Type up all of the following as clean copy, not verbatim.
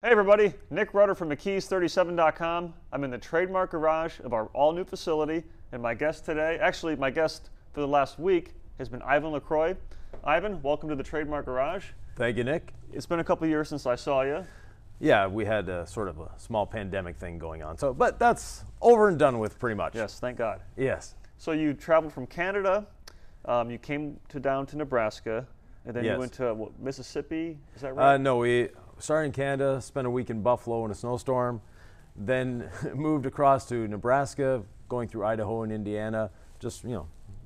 Hey everybody, Nick Rutter from McKee's37.com. I'm in the trademark garage of our all-new facility, and my guest today, actually my guest for the last week, has been Yvan Lacroix. Yvan, welcome to the trademark garage. Thank you, Nick. It's been a couple years since I saw you. Yeah, we had a sort of a small pandemic thing going on, but that's over and done with pretty much. Yes, thank God. Yes. So you traveled from Canada, you came down to Nebraska, and then you went to what, Mississippi, is that right? No, we started in Canada, spent a week in Buffalo in a snowstorm, then moved across to Nebraska, going through Idaho and Indiana, just,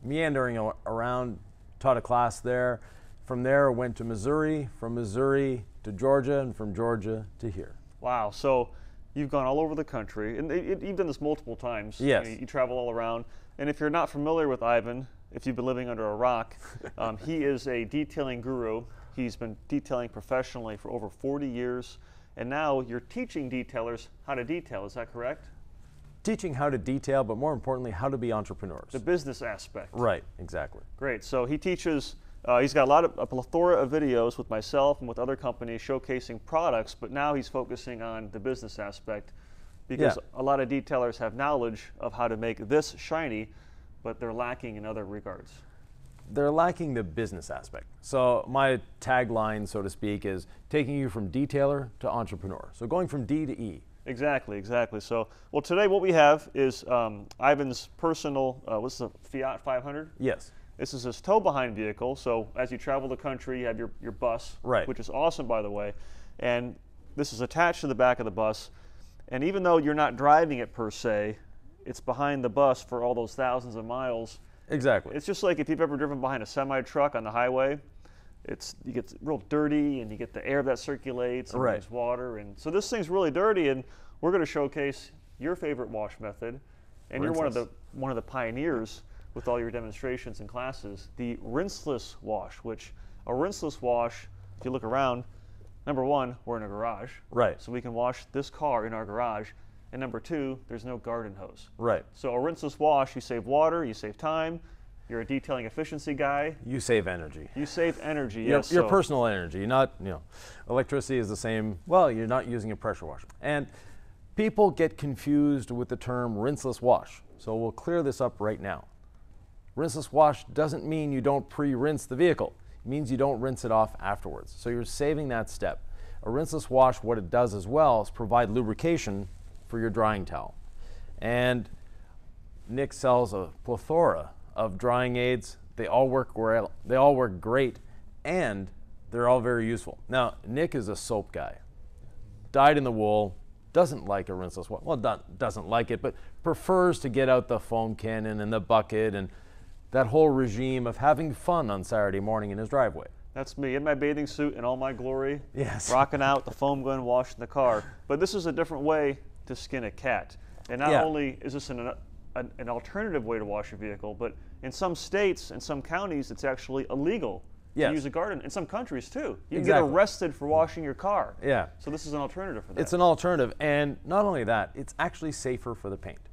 meandering around, taught a class there. From there, went to Missouri, from Missouri to Georgia, and from Georgia to here. Wow, so you've gone all over the country, and you've done this multiple times. Yes. You travel all around, and if you're not familiar with Yvan, if you've been living under a rock, he is a detailing guru. He's been detailing professionally for over 40 years, and now you're teaching detailers how to detail, is that correct? Teaching how to detail, but more importantly, how to be entrepreneurs. The business aspect. Right, exactly. Great, so he teaches, he's got a plethora of videos with myself and with other companies showcasing products, but now he's focusing on the business aspect because a lot of detailers have knowledge of how to make this shiny, but they're lacking in other regards. They're lacking the business aspect. So my tagline, so to speak, is taking you from detailer to entrepreneur. So going from D to E. Exactly, exactly. So, well, today what we have is Yvan's personal, what's the Fiat 500? Yes. This is his tow-behind vehicle. So as you travel the country, you have your bus, right, which is awesome, by the way. And this is attached to the back of the bus. And even though you're not driving it per se, it's behind the bus for all those thousands of miles. Exactly. It's just like if you've ever driven behind a semi-truck on the highway, you get real dirty and you get the air that circulates and there's water. And so this thing's really dirty, and we're going to showcase your favorite wash method. And Rinseless. You're one of the pioneers with all your demonstrations and classes, the rinseless wash, which a rinseless wash, if you look around, number one, we're in a garage. Right. So we can wash this car in our garage. And number two, there's no garden hose. Right. So a rinseless wash, you save water, you save time, you're a detailing efficiency guy. You save energy. You save energy, yes. Your personal energy, not, electricity is the same, well, you're not using a pressure washer. And people get confused with the term rinseless wash. So we'll clear this up right now. Rinseless wash doesn't mean you don't pre-rinse the vehicle. It means you don't rinse it off afterwards. So you're saving that step. A rinseless wash, what it does as well is provide lubrication for your drying towel. And Nick sells a plethora of drying aids. They all work well, they all work great, and they're all very useful. Now, Nick is a soap guy. Dyed in the wool, doesn't like a rinseless wash. Well, doesn't like it, but prefers to get out the foam cannon and the bucket and that whole regime of having fun on Saturday morning in his driveway. That's me in my bathing suit in all my glory, yes, rocking out, the foam gun, washing the car. But this is a different way to skin a cat. And not only is this an alternative way to wash your vehicle, but in some states and some counties, it's actually illegal to use a garden. In some countries too. You can get arrested for washing your car. Yeah. So this is an alternative for that. It's an alternative, and not only that, it's actually safer for the paint.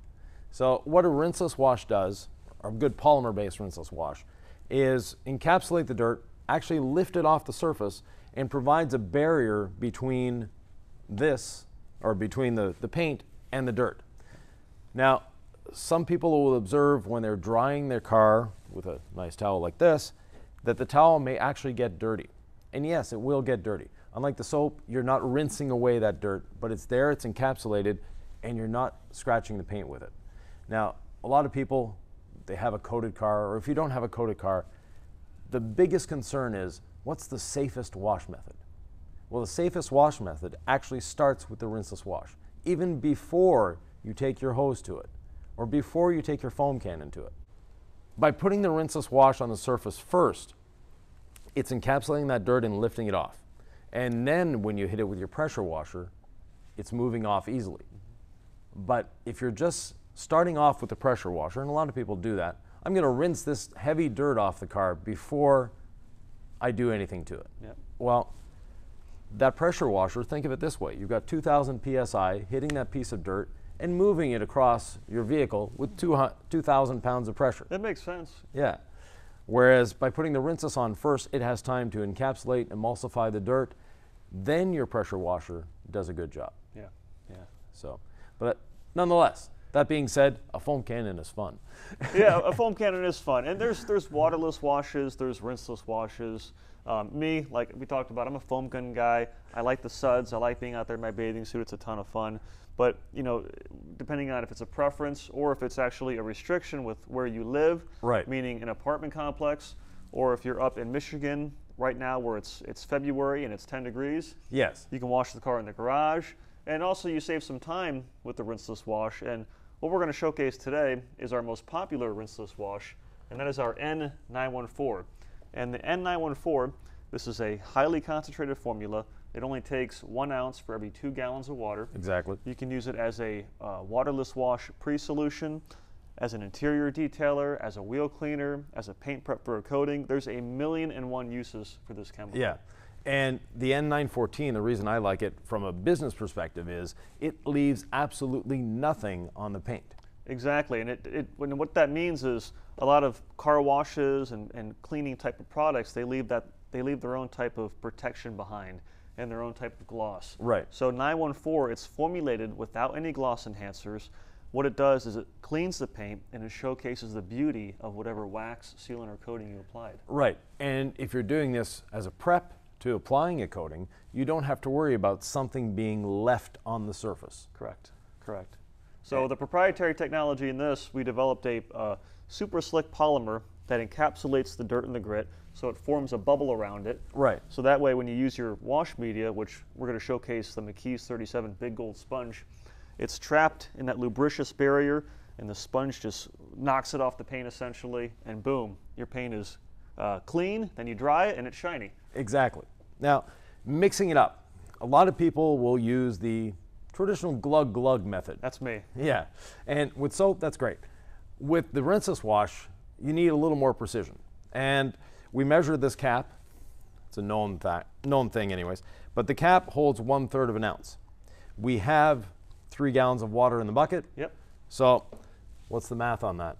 So what a rinseless wash does, or a good polymer-based rinseless wash, is encapsulate the dirt, actually lift it off the surface, and provides a barrier between this, or between the paint and the dirt. Now, some people will observe when they're drying their car with a nice towel like this, that the towel may actually get dirty. And yes, it will get dirty. Unlike the soap, you're not rinsing away that dirt, but it's there, it's encapsulated, and you're not scratching the paint with it. Now, a lot of people, they have a coated car, or if you don't have a coated car, the biggest concern is, what's the safest wash method? Well, the safest wash method actually starts with the rinseless wash, even before you take your hose to it, or before you take your foam cannon to it. By putting the rinseless wash on the surface first, it's encapsulating that dirt and lifting it off. And then when you hit it with your pressure washer, it's moving off easily. But if you're just starting off with the pressure washer, and a lot of people do that, I'm going to rinse this heavy dirt off the car before I do anything to it. Yep. Well, that pressure washer, think of it this way. You've got 2,000 PSI hitting that piece of dirt and moving it across your vehicle with 2,000 pounds of pressure. That makes sense. Yeah. Whereas by putting the rinseless on first, it has time to encapsulate, emulsify the dirt, then your pressure washer does a good job. Yeah, yeah. So, but nonetheless, that being said, a foam cannon is fun. Yeah, a foam cannon is fun. And there's waterless washes, there's rinseless washes. Me, like we talked about, I'm a foam gun guy. I like the suds. I like being out there in my bathing suit. It's a ton of fun. But, you know, depending on if it's a preference or if it's actually a restriction with where you live, right, meaning an apartment complex, or if you're up in Michigan right now where it's February and it's 10 degrees, yes, you can wash the car in the garage. And also you save some time with the rinseless wash. And what we're going to showcase today is our most popular rinseless wash, and that is our N914. And the N914, this is a highly concentrated formula. It only takes 1 ounce for every 2 gallons of water. Exactly. You can use it as a waterless wash pre-solution, as an interior detailer, as a wheel cleaner, as a paint prep for a coating. There's a 1,000,001 uses for this chemical. Yeah. And the N914, the reason I like it from a business perspective is it leaves absolutely nothing on the paint. Exactly, and what that means is a lot of car washes and cleaning type of products, they leave their own type of protection behind and their own type of gloss. Right. So 914, it's formulated without any gloss enhancers. What it does is it cleans the paint and it showcases the beauty of whatever wax, sealant, or coating you applied. Right, and if you're doing this as a prep to applying a coating, you don't have to worry about something being left on the surface. Correct, correct. So the proprietary technology in this, we developed a super slick polymer that encapsulates the dirt and the grit, so it forms a bubble around it. Right. So that way when you use your wash media, which we're going to showcase the McKee's 37 Big Gold Sponge, it's trapped in that lubricious barrier, and the sponge just knocks it off the paint essentially, and boom, your paint is clean, then you dry it, and it's shiny. Exactly. Now, mixing it up. A lot of people will use the traditional glug method. That's me. Yeah, and with soap, that's great. With the rinseless wash, you need a little more precision. And we measured this cap. It's a known thing anyways, but the cap holds 1/3 of an ounce. We have 3 gallons of water in the bucket. Yep. So what's the math on that?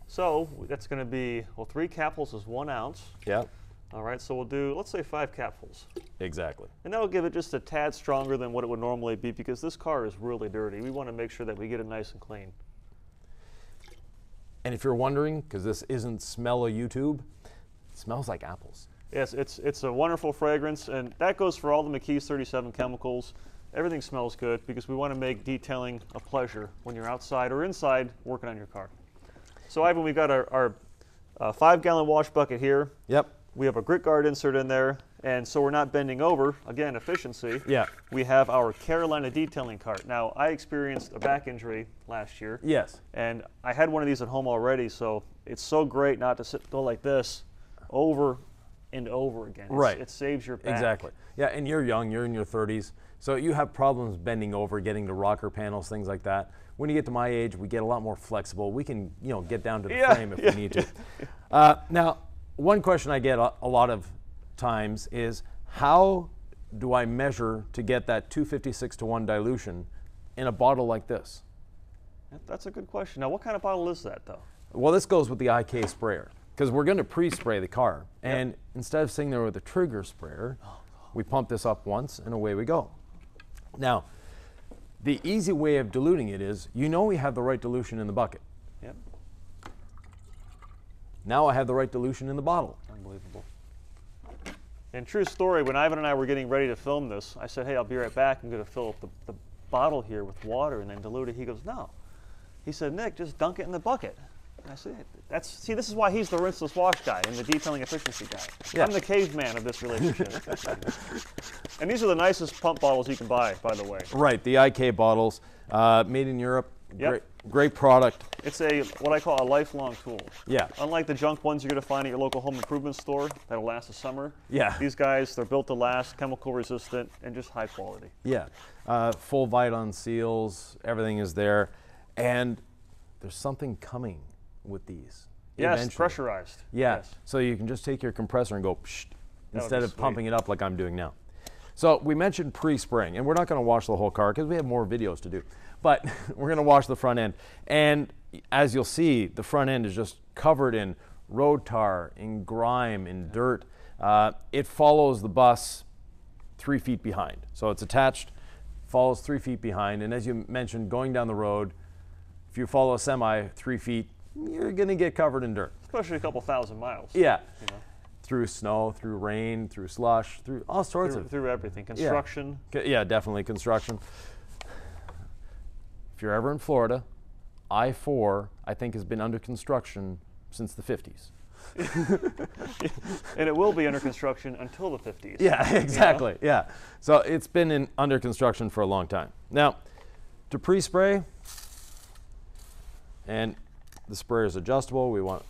So that's going to be, well, 3 capfuls is 1 ounce. Yeah. All right, so we'll do, let's say 5 capfuls. Exactly. And that'll give it just a tad stronger than what it would normally be because this car is really dirty. We want to make sure that we get it nice and clean. And if you're wondering, because this isn't smell of YouTube, it smells like apples. Yes, it's a wonderful fragrance, and that goes for all the McKee's 37 chemicals. Everything smells good because we want to make detailing a pleasure when you're outside or inside working on your car. So Ivan, we've got our 5-gallon wash bucket here. Yep. We have a grit guard insert in there, and so we're not bending over. Again, efficiency. Yeah. We have our Carolina detailing cart. Now, I experienced a back injury last year. Yes. And I had one of these at home already, so it's so great not to go like this over and over again. Right. It saves your back. Exactly. Yeah, and you're young, you're in your 30s, so you have problems bending over, getting to rocker panels, things like that. When you get to my age, we get a lot more flexible. We can, get down to the frame if we need to. Now, one question I get a lot of times is, how do I measure to get that 256-to-1 dilution in a bottle like this? That's a good question. Now, what kind of bottle is that, though? Well, this goes with the IK sprayer, because we're going to pre-spray the car. And instead of sitting there with a trigger sprayer, we pump this up once, and away we go. Now, the easy way of diluting it is, we have the right dilution in the bucket. Yep. Now I have the right dilution in the bottle. Unbelievable. And true story, when Ivan and I were getting ready to film this, I said, hey, I'll be right back. I'm going to fill up the bottle here with water and then dilute it. He goes, no. He said, Nick, just dunk it in the bucket. And I said, see, this is why he's the rinseless wash guy and the detailing efficiency guy. Yeah. I'm the caveman of this relationship. And these are the nicest pump bottles you can buy, by the way. Right, the IK bottles, made in Europe. Yep. Great product. It's what I call a lifelong tool. Yeah. Unlike the junk ones you're going to find at your local home improvement store that'll last a summer. Yeah. These guys, they're built to last, chemical resistant, and just high quality. Yeah. Full Viton seals, everything is there. And there's something coming with these. Yes, eventually. pressurized. Yeah. Yes. So you can just take your compressor and go psh, instead of sweet. pumping it up like I'm doing now. So we mentioned pre-spraying, and we're not going to wash the whole car because we have more videos to do. But we're going to wash the front end. And as you'll see, the front end is just covered in road tar, in grime, in dirt. It follows the bus 3 feet behind. So it's attached, follows 3 feet behind. And as you mentioned, going down the road, if you follow a semi 3 feet, you're going to get covered in dirt. Especially a couple thousand miles. Yeah. You know? Through snow, through rain, through slush, through all sorts of... Through everything. Construction. Yeah, definitely construction. If you're ever in Florida, I-4, I think, has been under construction since the 50s. And it will be under construction until the 50s. Yeah, exactly. You know? Yeah. So it's been under construction for a long time. Now, to pre-spray, and the sprayer is adjustable. We want,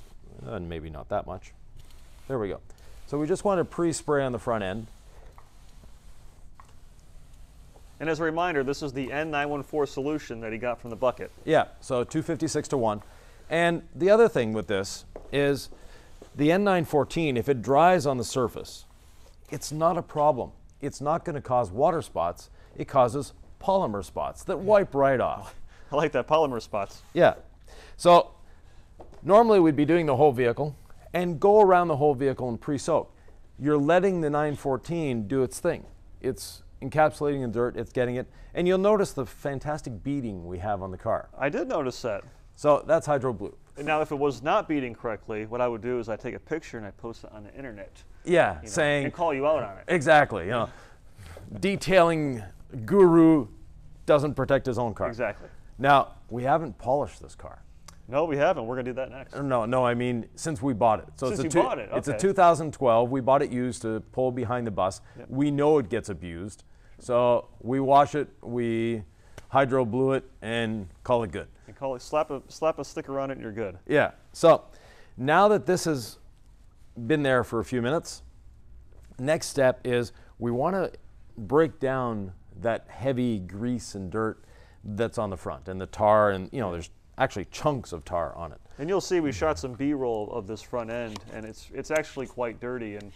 and maybe not that much. There we go. So we just want to pre-spray on the front end. And as a reminder, this is the N914 solution that he got from the bucket. Yeah, so 256 to 1. And the other thing with this is the N914, if it dries on the surface, it's not a problem. It's not going to cause water spots. It causes polymer spots that wipe right off. I like that, polymer spots. Yeah. So normally we'd be doing the whole vehicle and go around the whole vehicle and pre-soak. You're letting the 914 do its thing. It's encapsulating the dirt, it's getting it, and you'll notice the fantastic beading we have on the car. I did notice that. So that's Hydro Blue. Now, if it was not beading correctly, what I would do is I take a picture and I post it on the internet. Yeah, you know, saying... and call you out on it. Exactly, you know, detailing guru doesn't protect his own car. Exactly. Now, we haven't polished this car. No, we haven't. We're going to do that next. No, I mean, since we bought it. So since you bought it, okay. It's a 2012. We bought it used to pull behind the bus. Yep. We know it gets abused. So we wash it, we Hydro Blue it, and call it good. And call it, slap a sticker on it and you're good. Yeah. So now that this has been there for a few minutes, next step is we want to break down that heavy grease and dirt that's on the front and the tar, and there's actually chunks of tar on it. And you'll see we shot some B-roll of this front end, and it's actually quite dirty. And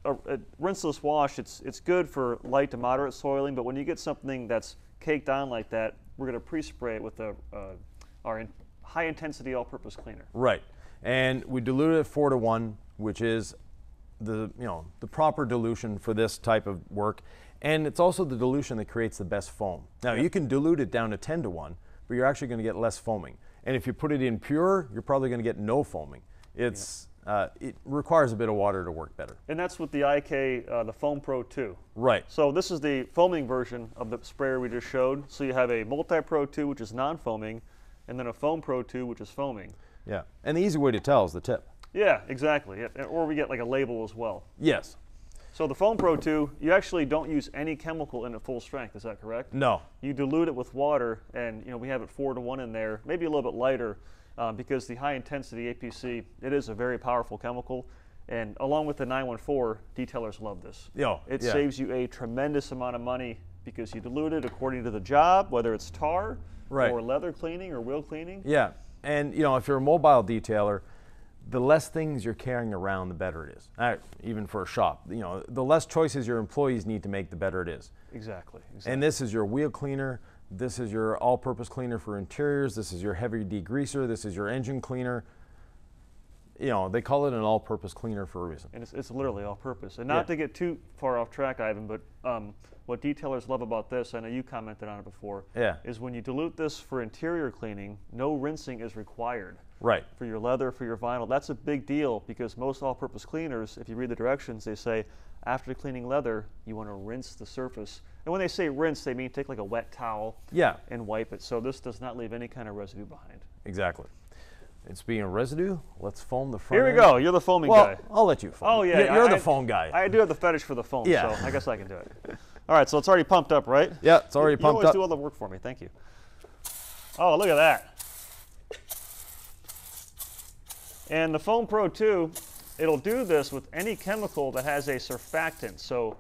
a rinseless wash, it's good for light to moderate soiling, but when you get something that's caked on like that, we're going to pre-spray it with our high-intensity all-purpose cleaner. Right, and we dilute it 4 to 1, which is the proper dilution for this type of work, and it's also the dilution that creates the best foam. Now, you can dilute it down to 10 to 1, but you're actually going to get less foaming. And if you put it in pure, you're probably going to get no foaming. It requires a bit of water to work better. And that's with the IK, the Foam Pro 2. Right. So this is the foaming version of the sprayer we just showed. So you have a Multi Pro 2, which is non-foaming, and then a Foam Pro 2, which is foaming. Yeah, and the easy way to tell is the tip. Yeah, exactly. Yeah. Or we get like a label as well. Yes. So the Foam Pro 2, you actually don't use any chemical in at full strength, is that correct? No. You dilute it with water, and we have it 4 to 1 in there, maybe a little bit lighter, because the high intensity APC, it is a very powerful chemical, and along with the 914, detailers love this. It saves you a tremendous amount of money because you dilute it according to the job, whether it's tar or leather cleaning or wheel cleaning. Yeah, and if you're a mobile detailer, the less things you're carrying around, the better it is. Even for a shop, the less choices your employees need to make, the better it is. Exactly. And this is your wheel cleaner. This is your all-purpose cleaner for interiors. This is your heavy degreaser. This is your engine cleaner. They call it an all-purpose cleaner for a reason. And it's literally all-purpose. And not to get too far off track, Yvan, but what detailers love about this, I know you commented on it before, is when you dilute this for interior cleaning, no rinsing is required. Right. For your leather, for your vinyl. That's a big deal because most all-purpose cleaners, if you read the directions, they say after cleaning leather, you want to rinse the surface. And when they say rinse, they mean take like a wet towel and wipe it. So this does not leave any kind of residue behind. Exactly. And speaking of residue, let's foam the front Here we go. You're the foaming guy. I'll let you foam. Oh, yeah. You're the foam guy. I do have the fetish for the foam, Yeah. so I guess I can do it. All right, so it's already pumped up, right? Yeah, it's already pumped up. You always do all the work for me. Thank you. Oh, look at that. And the Foam Pro 2, it'll do this with any chemical that has a surfactant. So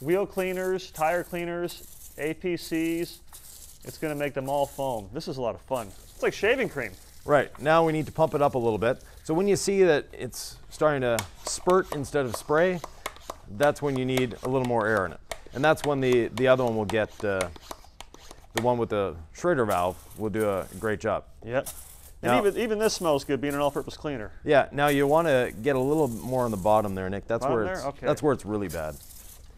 wheel cleaners, tire cleaners, APCs, it's going to make them all foam. This is a lot of fun. It's like shaving cream. Right. Now we need to pump it up a little bit. So when you see that it's starting to spurt instead of spray, that's when you need a little more air in it. And that's when the other one will get, the one with the Schrader valve will do a great job. Yep. And even this smells good, being an all-purpose cleaner. Yeah. Now you want to get a little more on the bottom there, Nick. That's where it's really bad.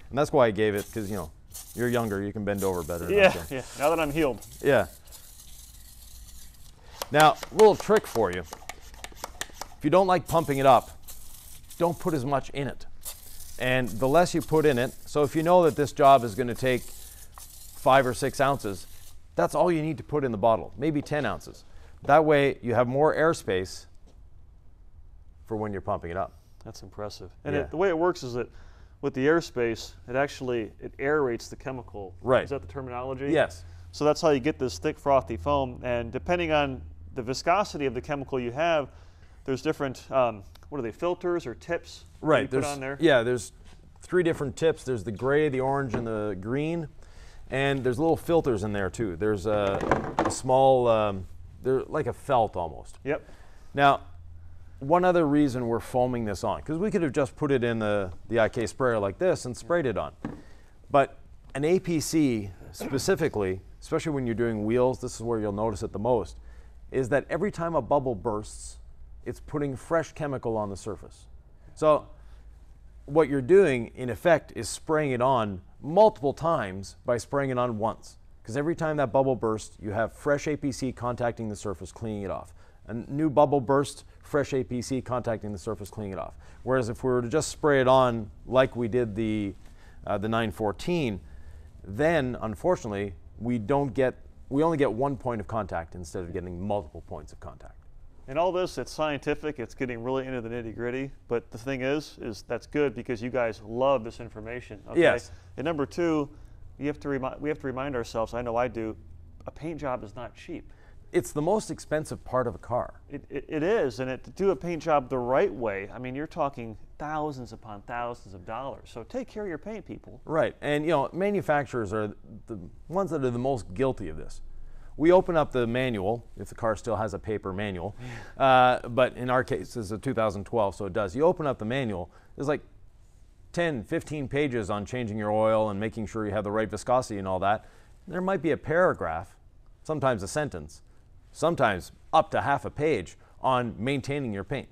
And that's why I gave it, because, you know, you're younger, you can bend over better. Yeah, now that I'm healed. Yeah. Now, a little trick for you. If you don't like pumping it up, don't put as much in it. And the less you put in it, so if you know that this job is going to take 5 or 6 ounces, that's all you need to put in the bottle, maybe 10 ounces. That way you have more airspace for when you're pumping it up. That's impressive. And the way it works is that with the airspace, it aerates the chemical. Right. Is that the terminology? Yes. So that's how you get this thick, frothy foam. And depending on the viscosity of the chemical you have, there's different, what are they, filters or tips? Right. That you put on there? Yeah, there's 3 different tips. There's the gray, the orange, and the green. And there's little filters in there too. There's a small, they're like a felt almost. Yep. Now, one other reason we're foaming this on, because we could have just put it in the IK sprayer like this and sprayed it on. But an APC specifically, especially when you're doing wheels, this is where you'll notice it the most, is that every time a bubble bursts, it's putting fresh chemical on the surface. So what you're doing, in effect, is spraying it on multiple times by spraying it on once. Because every time that bubble bursts, you have fresh APC contacting the surface, cleaning it off. A new bubble burst, fresh APC contacting the surface, cleaning it off. Whereas if we were to just spray it on like we did the 914, then unfortunately we only get 1 point of contact instead of getting multiple points of contact. And all this, it's scientific, it's getting really into the nitty-gritty, but the thing is that's good because you guys love this information. Okay? Yes. And number 2, we have to remind ourselves, I know I do, a paint job is not cheap. It's the most expensive part of a car. It is, and to do a paint job the right way, I mean, you're talking thousands upon thousands of dollars. So take care of your paint, people. Right, and you know, manufacturers are the ones that are the most guilty of this. We open up the manual, if the car still has a paper manual, but in our case, it's a 2012, so it does. You open up the manual, there's like 10, 15 pages on changing your oil and making sure you have the right viscosity and all that. There might be a paragraph, sometimes a sentence, sometimes up to half a page on maintaining your paint.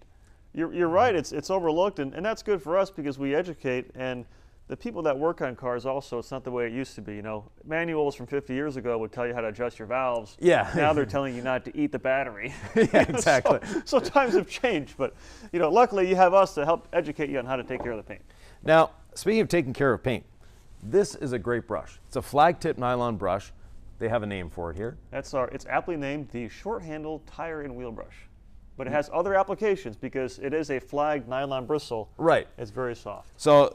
You're right, it's overlooked, and that's good for us because we educate, and the people that work on cars also, it's not the way it used to be. You know, manuals from 50 years ago would tell you how to adjust your valves. Yeah. Now they're telling you not to eat the battery. Yeah, exactly. So times have changed, but you know, luckily you have us to help educate you on how to take care of the paint. Now, speaking of taking care of paint, this is a great brush. It's a flag tip nylon brush. They have a name for it here. It's aptly named the short-handled tire and wheel brush. But it has other applications because it is a flagged nylon bristle. Right. It's very soft. So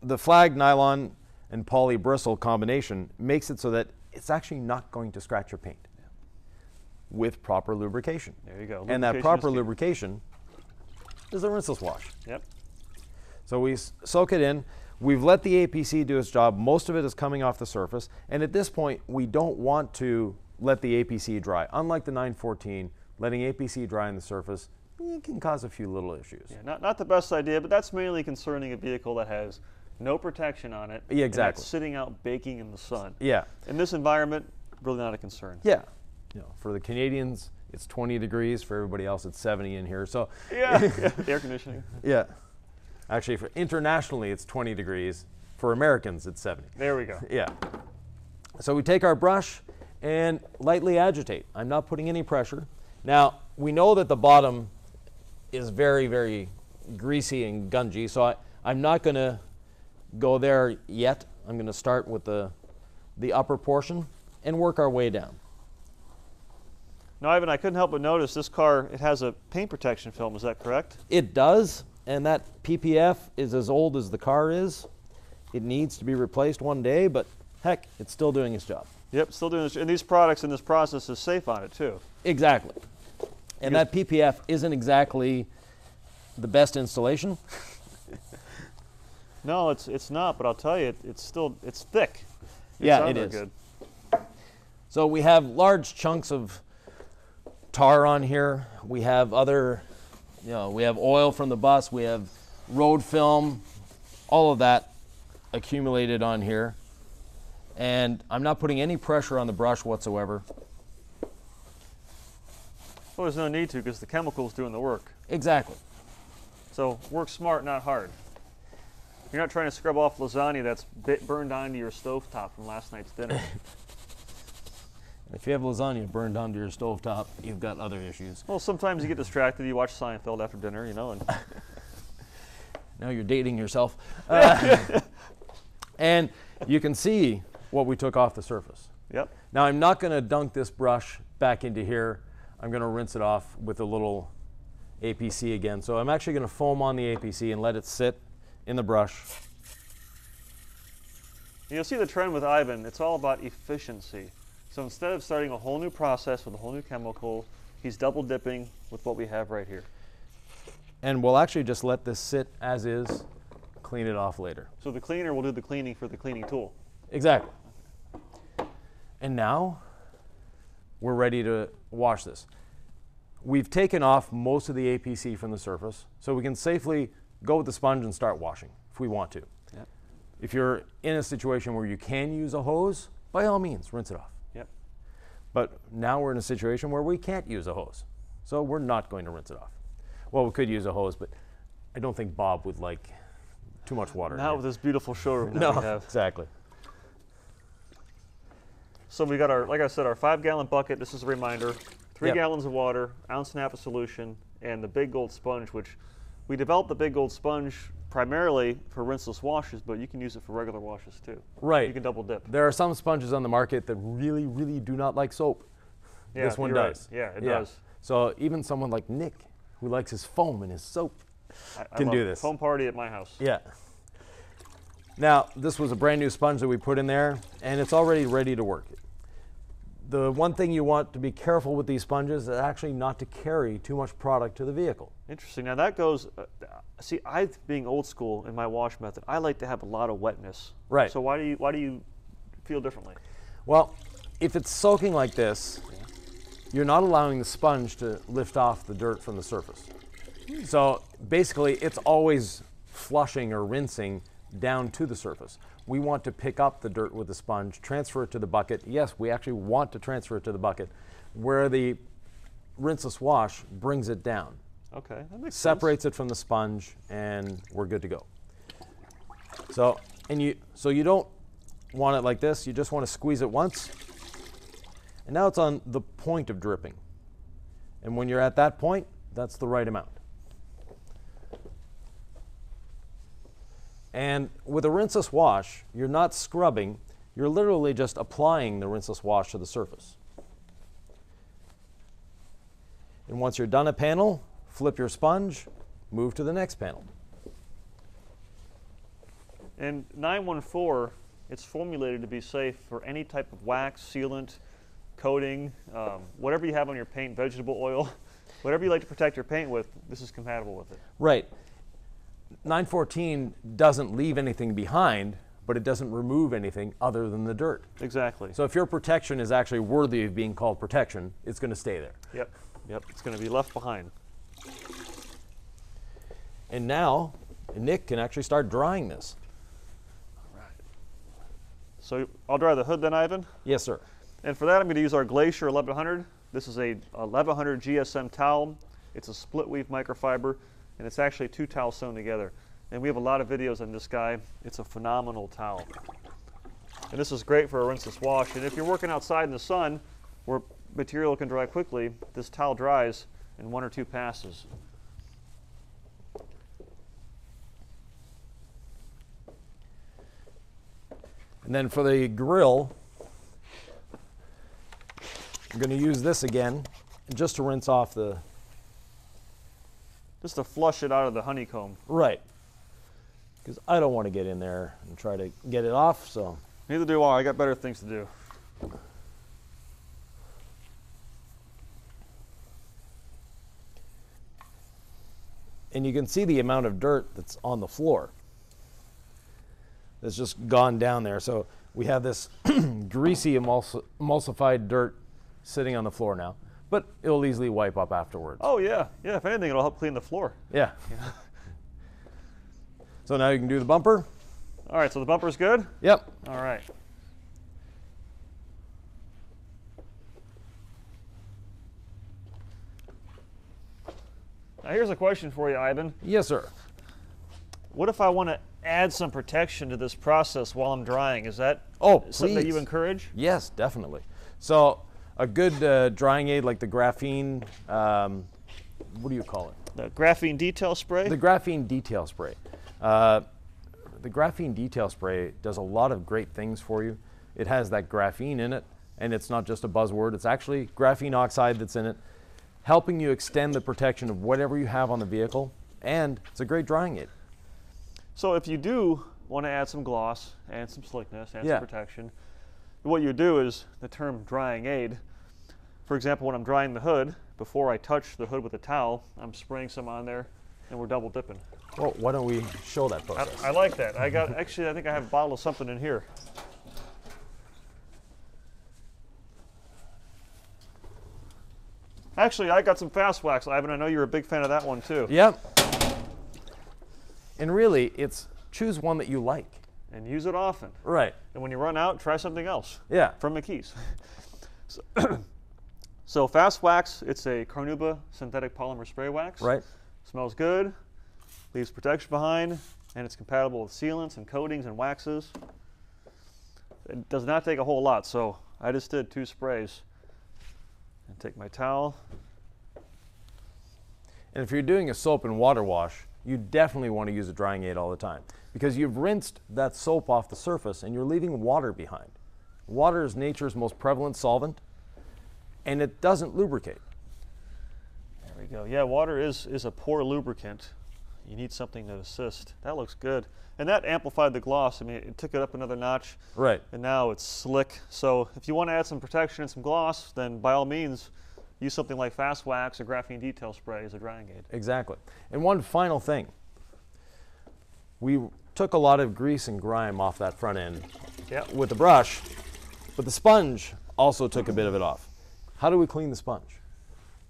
the flagged nylon and poly bristle combination makes it so that it's actually not going to scratch your paint with proper lubrication. There you go. And that proper lubrication is a rinseless wash. Yep. So we soak it in. We've let the APC do its job. Most of it is coming off the surface. And at this point, we don't want to let the APC dry. Unlike the 914, letting APC dry on the surface, it can cause a few little issues. Yeah, not the best idea, but that's mainly concerning a vehicle that has no protection on it. Yeah, exactly. And that's sitting out baking in the sun. Yeah. In this environment, really not a concern. Yeah. You know, for the Canadians, it's 20 degrees. For everybody else, it's 70 in here. So yeah, the air conditioning. Yeah. Actually, internationally, it's 20 degrees. For Americans, it's 70. There we go. Yeah. So we take our brush and lightly agitate. I'm not putting any pressure. Now, we know that the bottom is very, very greasy and gungy, so I'm not going to go there yet. I'm going to start with the upper portion and work our way down. Now, Ivan, I couldn't help but notice this car, it has a paint protection film. Is that correct? It does, and that PPF is as old as the car is. It needs to be replaced one day, but heck, it's still doing its job. Yep, still doing this. And these products in this process is safe on it, too. Exactly. And that PPF isn't exactly the best installation. No, it's not, but I'll tell you, it's thick. Yeah, it is. Good. So we have large chunks of tar on here. We have other, we have oil from the bus. We have road film, all of that accumulated on here. And I'm not putting any pressure on the brush whatsoever. Well, there's no need to because the chemical's doing the work. Exactly. So work smart, not hard. You're not trying to scrub off lasagna that's burned onto your stovetop from last night's dinner. If you have lasagna burned onto your stovetop, you've got other issues. Well, sometimes you get distracted. You watch Seinfeld after dinner, you know. And now you're dating yourself. And you can see what we took off the surface. Yep. Now I'm not going to dunk this brush back into here. I'm going to rinse it off with a little APC again. So I'm actually going to foam on the APC and let it sit in the brush. You'll see the trend with Yvan. It's all about efficiency. So instead of starting a whole new process with a whole new chemical, he's double dipping with what we have right here. And we'll actually just let this sit as is, clean it off later. So the cleaner will do the cleaning for the cleaning tool. Exactly. And now we're ready to wash this. We've taken off most of the APC from the surface, so we can safely go with the sponge and start washing if we want to. Yep. If you're in a situation where you can use a hose, by all means, rinse it off. Yep. But now we're in a situation where we can't use a hose, so we're not going to rinse it off. Well, we could use a hose, but I don't think Bob would like too much water. Not with this beautiful showroom that no, we have. Exactly. So we got our, like I said, our 5-gallon bucket. This is a reminder. 3 Yep. gallons of water, ounce and a half of solution, and the Big Gold sponge, which we developed the Big Gold sponge primarily for rinseless washes, but you can use it for regular washes too. Right. You can double dip. There are some sponges on the market that really, really do not like soap. Yeah, this one you're does. right. Yeah, it does. So even someone like Nick, who likes his foam and his soap, I can love do it. this. Foam party at my house. Yeah. Now, this was a brand new sponge that we put in there, and it's already ready to work. The one thing you want to be careful with these sponges is actually not to carry too much product to the vehicle. Interesting. Now that goes, see, being old school in my wash method, I like to have a lot of wetness. Right. So why do you feel differently? Well, if it's soaking like this, you're not allowing the sponge to lift off the dirt from the surface. So basically, it's always flushing or rinsing down to the surface. We want to pick up the dirt with the sponge, transfer it to the bucket. Yes, we actually want to transfer it to the bucket, where the rinseless wash brings it down. Okay, that makes Separates it from the sponge, and we're good to go. So you don't want it like this. You just want to squeeze it once, and now it's on the point of dripping. And when you're at that point, that's the right amount. And with a rinseless wash, you're not scrubbing, you're literally just applying the rinseless wash to the surface. And once you're done a panel, flip your sponge, move to the next panel. And 914, it's formulated to be safe for any type of wax, sealant, coating, whatever you have on your paint, vegetable oil, whatever you like to protect your paint with, this is compatible with it. Right. 914 doesn't leave anything behind, but it doesn't remove anything other than the dirt. Exactly. So if your protection is actually worthy of being called protection, it's going to stay there. Yep, yep, it's going to be left behind. And now, Nick can actually start drying this. All right. So I'll dry the hood then, Yvan? Yes, sir. And for that, I'm going to use our Glacier 1100. This is a 1100 GSM towel. It's a split weave microfiber, and it's actually 2 towels sewn together. And we have a lot of videos on this guy. It's a phenomenal towel. And this is great for a rinseless wash. And if you're working outside in the sun, where material can dry quickly, this towel dries in 1 or 2 passes. And then for the grill, I'm going to use this again just to rinse off the... Just to flush it out of the honeycomb. Right. Because I don't want to get in there and try to get it off, so... Neither do I. I got better things to do. And you can see the amount of dirt that's on the floor. That's just gone down there. So we have this greasy emulsified dirt sitting on the floor now, but it'll easily wipe up afterwards. Oh yeah, yeah. If anything, it'll help clean the floor. Yeah. So now you can do the bumper. All right. So the bumper's good. Yep. All right. Now here's a question for you, Yvan. Yes, sir. What if I want to add some protection to this process while I'm drying. Is that something that you encourage? Yes, definitely. So a good drying aid like the Graphene, what do you call it? The Graphene detail spray? The Graphene detail spray. The Graphene detail spray does a lot of great things for you. It has that graphene in it, and it's not just a buzzword. It's actually graphene oxide that's in it, helping you extend the protection of whatever you have on the vehicle, and it's a great drying aid. So if you do want to add some gloss and some slickness and some protection, what you do is the term drying aid. For example, when I'm drying the hood, before I touch the hood with a towel, I'm spraying some on there, and we're double dipping. Well, why don't we show that process? I like that. Actually, I think I have a bottle of something in here. Actually, I got some fast wax, Ivan. I know you're a big fan of that one too. Yep. And really, it's choose one that you like. And use it often. Right. And when you run out, try something else. Yeah. From McKee's. So fast wax, it's a Carnauba synthetic polymer spray wax. Right. Smells good, leaves protection behind, and it's compatible with sealants and coatings and waxes. It does not take a whole lot, so I just did 2 sprays. And take my towel. And if you're doing a soap and water wash, you definitely want to use a drying aid all the time because you've rinsed that soap off the surface and you're leaving water behind. Water is nature's most prevalent solvent, and it doesn't lubricate. There we go. Yeah, water is a poor lubricant. You need something to assist. That looks good. And that amplified the gloss. I mean, it took it up another notch. Right. And now it's slick. So if you want to add some protection and some gloss, then by all means, use something like fast wax or graphene detail spray as a drying aid. Exactly. And one final thing. We took a lot of grease and grime off that front end with the brush, but the sponge also took a bit of it off. How do we clean the sponge?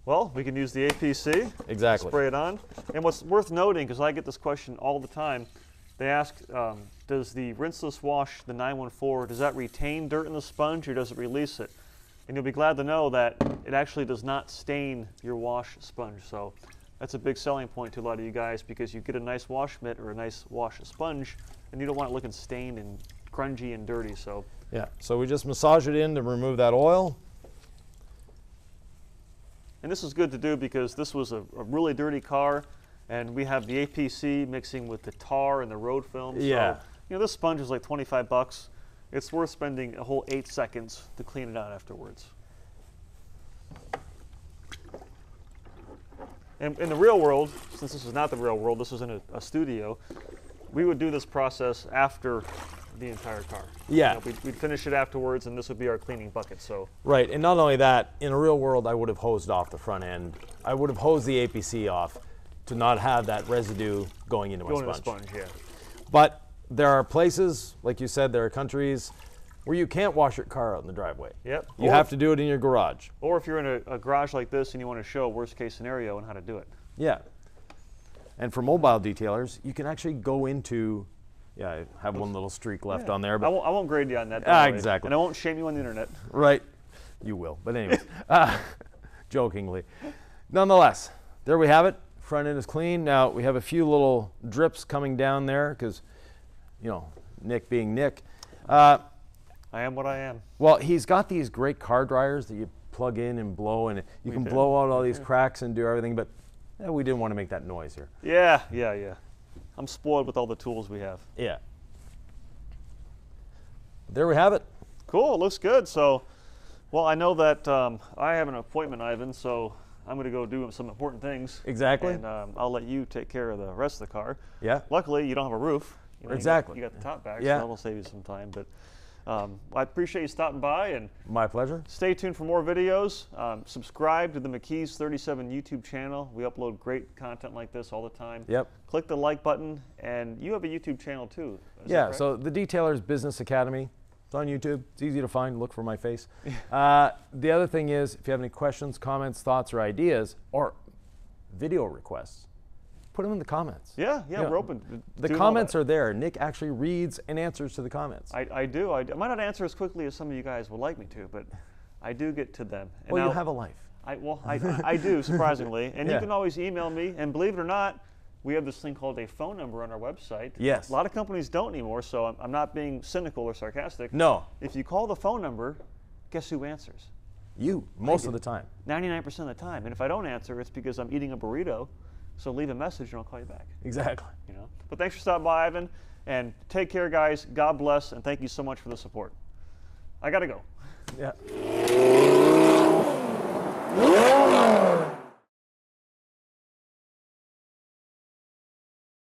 Well, we can use the APC. Exactly. Spray it on. And what's worth noting, because I get this question all the time, they ask, does the rinseless wash, the 914, does that retain dirt in the sponge or does it release it? And you'll be glad to know that it actually does not stain your wash sponge. So that's a big selling point to a lot of you guys because you get a nice wash mitt or a nice wash sponge and you don't want it looking stained and grungy and dirty. So yeah, so we just massage it in to remove that oil. And this is good to do because this was a really dirty car. And we have the APC mixing with the tar and the road film. Yeah. So, you know, this sponge is like 25 bucks. It's worth spending a whole 8 seconds to clean it out afterwards. And in the real world, since this is not the real world, this is in a studio, we would do this process after the entire car. Yeah. You know, we'd finish it afterwards, and this would be our cleaning bucket. So. Right, and not only that, in a real world, I would have hosed off the front end. I would have hosed the APC off to not have that residue going into my sponge. Yeah. But there are places, like you said, there are countries where you can't wash your car out in the driveway. Yep. You have to do it in your garage. Or if you're in a garage like this and you want to show a worst case scenario and how to do it. Yeah. And for mobile detailers, you can actually go into, yeah, I have one little streak left on there. But I won't grade you on that. Exactly. And I won't shame you on the internet. Right. You will. But anyways, jokingly. Nonetheless, there we have it. Front end is clean. Now we have a few little drips coming down there because, you know, Nick being Nick. I am what I am. Well, he's got these great car dryers that you plug in and blow, and you can blow out all these cracks and do everything, but we didn't want to make that noise here. Yeah. I'm spoiled with all the tools we have. Yeah. There we have it. Cool. It looks good. So, well, I know that I have an appointment, Ivan, so I'm going to go do some important things. Exactly. And I'll let you take care of the rest of the car. Yeah. Luckily, you don't have a roof. You know, exactly. You got the top back, yeah. so that'll save you some time. But I appreciate you stopping by. And my pleasure. Stay tuned for more videos. Subscribe to the McKee's 37 YouTube channel. We upload great content like this all the time. Yep. Click the like button. And you have a YouTube channel, too. Yeah, so the Detailer's Business Academy. It's on YouTube. It's easy to find. Look for my face. The other thing is, if you have any questions, comments, thoughts, or ideas, or video requests, put them in the comments. Yeah, we're open. The comments are there. Nick actually reads and answers to the comments. I do. I might not answer as quickly as some of you guys would like me to, but I do get to them. And well, you have a life. I do, surprisingly. And you can always email me. And believe it or not, we have this thing called a phone number on our website. Yes. A lot of companies don't anymore, so I'm not being cynical or sarcastic. No. If you call the phone number, guess who answers? You, most of the time. 99% of the time. And if I don't answer, it's because I'm eating a burrito. So leave a message and I'll call you back. Exactly. You know? But thanks for stopping by, Ivan. And take care, guys. God bless, and thank you so much for the support. I got to go. Yeah.